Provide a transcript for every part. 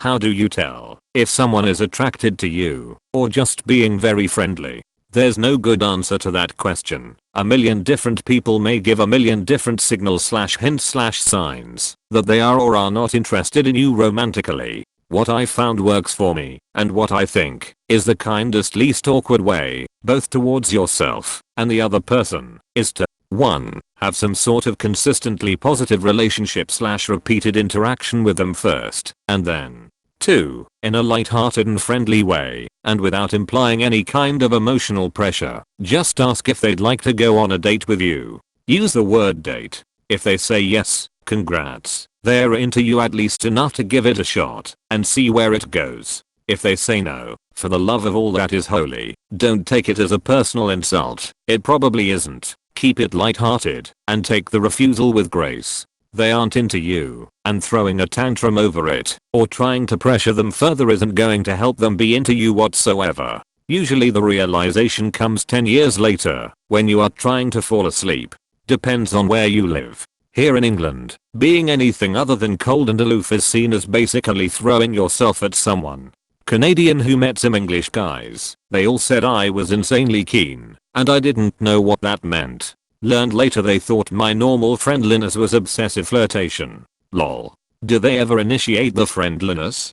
How do you tell if someone is attracted to you or just being very friendly? There's no good answer to that question. A million different people may give a million different signals / hints / signs that they are or are not interested in you romantically. What I found works for me, and what I think is the kindest least awkward way, both towards yourself and the other person, is to 1. Have some sort of consistently positive relationship / repeated interaction with them first, and then 2. In a light-hearted and friendly way, and without implying any kind of emotional pressure, just ask if they'd like to go on a date with you. Use the word date. If they say yes, congrats, they're into you at least enough to give it a shot and see where it goes. If they say no, for the love of all that is holy, don't take it as a personal insult. It probably isn't. Keep it light-hearted and take the refusal with grace. They aren't into you, and throwing a tantrum over it or trying to pressure them further isn't going to help them be into you whatsoever. Usually the realization comes 10 years later when you are trying to fall asleep. Depends on where you live. Here in England, being anything other than cold and aloof is seen as basically throwing yourself at someone. Canadian who met some English guys, they all said I was insanely keen, and I didn't know what that meant. Learned later they thought my normal friendliness was obsessive flirtation. Lol. Do they ever initiate the friendliness?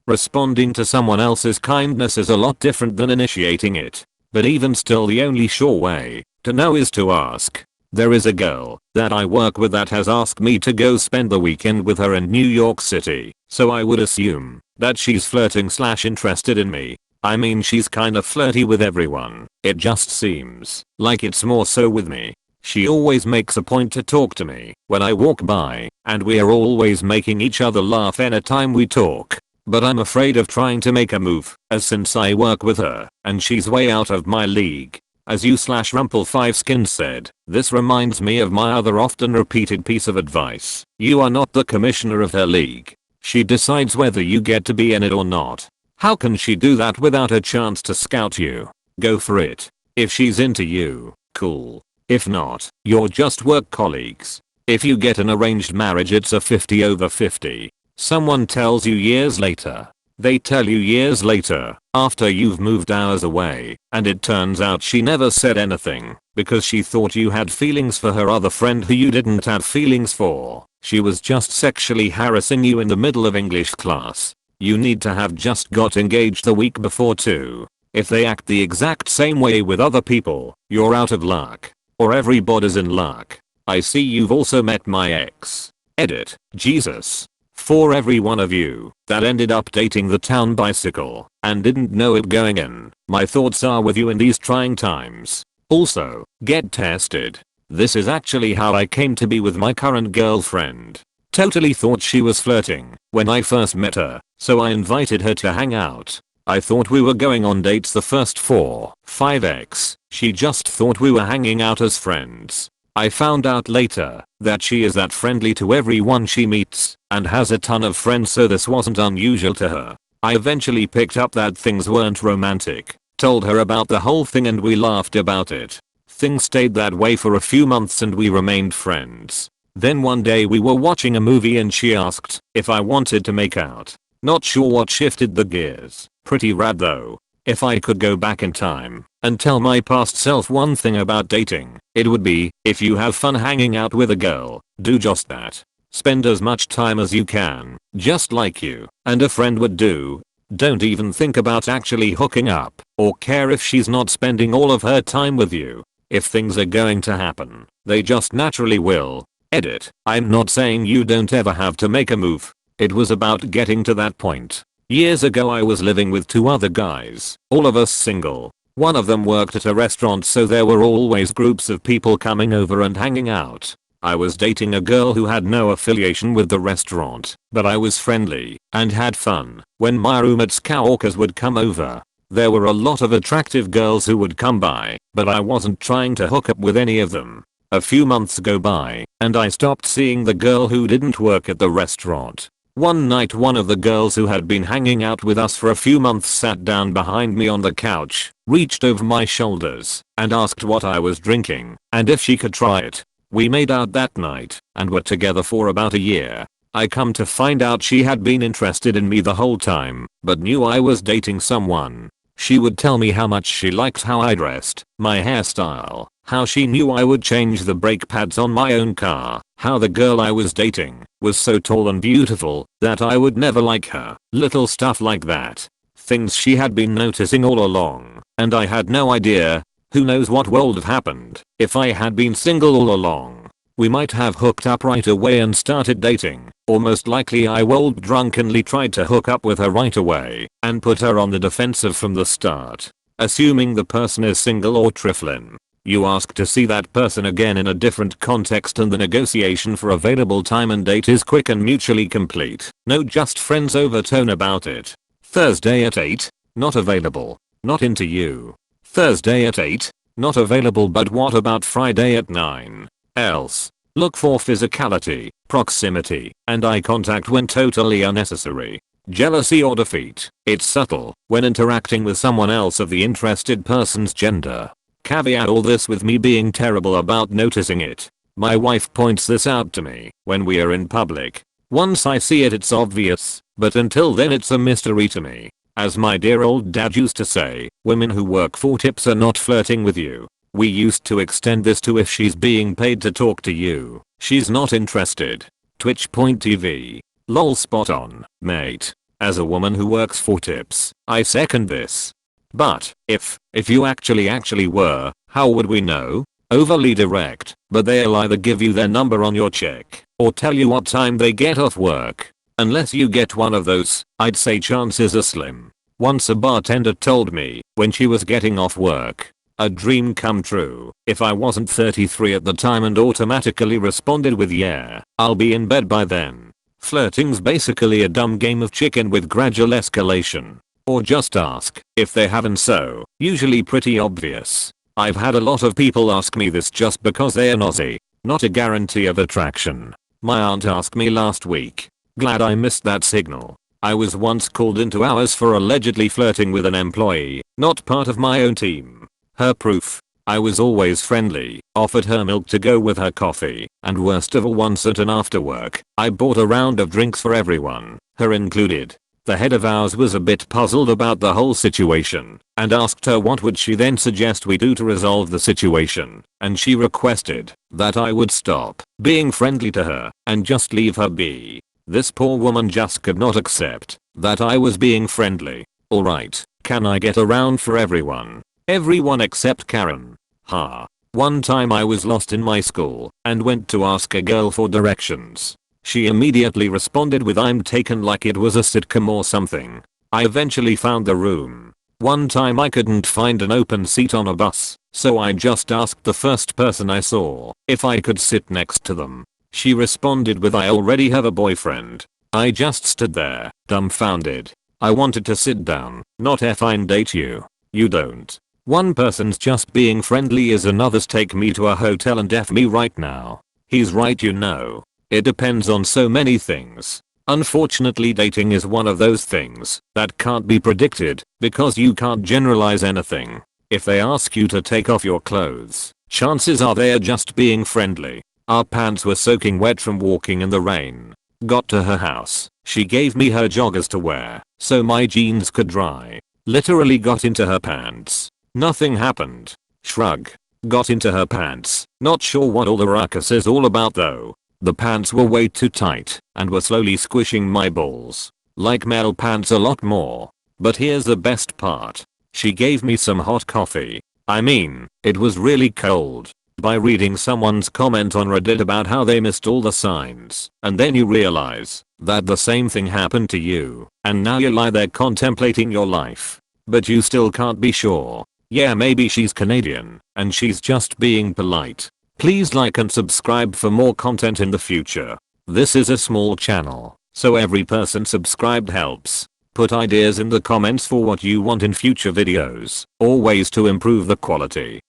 Responding to someone else's kindness is a lot different than initiating it. But even still the only sure way to know is to ask. There is a girl that I work with that has asked me to go spend the weekend with her in New York City, so I would assume that she's flirting / interested in me. I mean she's kinda flirty with everyone. It just seems like it's more so with me. She always makes a point to talk to me when I walk by, and we are always making each other laugh anytime we talk. But I'm afraid of trying to make a move, as since I work with her, and she's way out of my league. As you / Rumple5skin said, this reminds me of my other often repeated piece of advice. You are not the commissioner of her league. She decides whether you get to be in it or not. How can she do that without a chance to scout you? Go for it. If she's into you, cool. If not, you're just work colleagues. If you get an arranged marriage it's a 50/50. Someone tells you years later. They tell you years later, after you've moved hours away, and it turns out she never said anything, because she thought you had feelings for her other friend who you didn't have feelings for. She was just sexually harassing you in the middle of English class. You need to have just got engaged the week before too. If they act the exact same way with other people, you're out of luck. Or everybody's in luck. I see you've also met my ex. Edit. Jesus. For every one of you that ended up dating the town bicycle and didn't know it going in, my thoughts are with you in these trying times. Also, get tested. This is actually how I came to be with my current girlfriend. Totally thought she was flirting when I first met her, so I invited her to hang out. I thought we were going on dates the first 4-5x. She just thought we were hanging out as friends. I found out later that she is that friendly to everyone she meets and has a ton of friends, so this wasn't unusual to her. I eventually picked up that things weren't romantic, told her about the whole thing and we laughed about it. Things stayed that way for a few months and we remained friends. Then one day we were watching a movie and she asked if I wanted to make out. Not sure what shifted the gears. Pretty rad though. If I could go back in time and tell my past self one thing about dating, it would be, if you have fun hanging out with a girl, do just that. Spend as much time as you can, just like you and a friend would do. Don't even think about actually hooking up or care if she's not spending all of her time with you. If things are going to happen, they just naturally will. Edit. I'm not saying you don't ever have to make a move. It was about getting to that point. Years ago I was living with 2 other guys, all of us single. One of them worked at a restaurant, so there were always groups of people coming over and hanging out. I was dating a girl who had no affiliation with the restaurant, but I was friendly and had fun when my roommate's coworkers would come over. There were a lot of attractive girls who would come by, but I wasn't trying to hook up with any of them. A few months go by, and I stopped seeing the girl who didn't work at the restaurant. One night one of the girls who had been hanging out with us for a few months sat down behind me on the couch, reached over my shoulders, and asked what I was drinking, and if she could try it. We made out that night, and were together for about a year. I come to find out she had been interested in me the whole time, but knew I was dating someone. She would tell me how much she liked how I dressed, my hairstyle, how she knew I would change the brake pads on my own car, how the girl I was dating was so tall and beautiful that I would never like her. Little stuff like that. Things she had been noticing all along, and I had no idea. Who knows what would have happened if I had been single all along. We might have hooked up right away and started dating, or most likely I would drunkenly tried to hook up with her right away and put her on the defensive from the start. Assuming the person is single or trifling. You ask to see that person again in a different context and the negotiation for available time and date is quick and mutually complete. No just friends overtone about it. Thursday at 8, not available, not into you. Thursday at 8, not available, but what about Friday at 9? Else. Look for physicality, proximity, and eye contact when totally unnecessary. Jealousy or defeat. It's subtle when interacting with someone else of the interested person's gender. Caveat all this with me being terrible about noticing it. My wife points this out to me when we are in public. Once I see it, it's obvious, but until then it's a mystery to me. As my dear old dad used to say, women who work for tips are not flirting with you. We used to extend this to if she's being paid to talk to you, she's not interested. Twitch.tv. Lol, spot on, mate. As a woman who works for tips, I second this. But, if you actually were, how would we know? Overly direct, but they'll either give you their number on your check, or tell you what time they get off work. Unless you get one of those, I'd say chances are slim. Once a bartender told me, when she was getting off work, a dream come true, if I wasn't 33 at the time, and automatically responded with yeah, I'll be in bed by then. Flirting's basically a dumb game of chicken with gradual escalation. Or just ask if they haven't, so usually pretty obvious. I've had a lot of people ask me this just because they're nosy, not a guarantee of attraction. My aunt asked me last week. Glad I missed that signal. I was once called into hours for allegedly flirting with an employee, not part of my own team. Her proof. I was always friendly, offered her milk to go with her coffee, and worst of all, once at an after work, I bought a round of drinks for everyone, her included. The head of ours was a bit puzzled about the whole situation, and asked her what would she then suggest we do to resolve the situation, and she requested that I would stop being friendly to her and just leave her be. This poor woman just could not accept that I was being friendly. Alright, can I get around for everyone? Everyone except Karen. Ha. One time I was lost in my school and went to ask a girl for directions. She immediately responded with I'm taken, like it was a sitcom or something. I eventually found the room. One time I couldn't find an open seat on a bus, so I just asked the first person I saw if I could sit next to them. She responded with I already have a boyfriend. I just stood there, dumbfounded. I wanted to sit down, not fine date you. You don't. One person's just being friendly is another's take me to a hotel and F me right now. He's right, you know. It depends on so many things. Unfortunately, dating is one of those things that can't be predicted because you can't generalize anything. If they ask you to take off your clothes, chances are they're just being friendly. Our pants were soaking wet from walking in the rain. Got to her house, she gave me her joggers to wear so my jeans could dry. Literally got into her pants. Nothing happened. Shrug. Got into her pants. Not sure what all the ruckus is all about though. The pants were way too tight and were slowly squishing my balls. Like male pants a lot more. But here's the best part. She gave me some hot coffee. I mean, it was really cold. By reading someone's comment on Reddit about how they missed all the signs, and then you realize that the same thing happened to you, and now you lie there contemplating your life. But you still can't be sure. Yeah, maybe she's Canadian, and she's just being polite. Please like and subscribe for more content in the future. This is a small channel, so every person subscribed helps. Put ideas in the comments for what you want in future videos, or ways to improve the quality.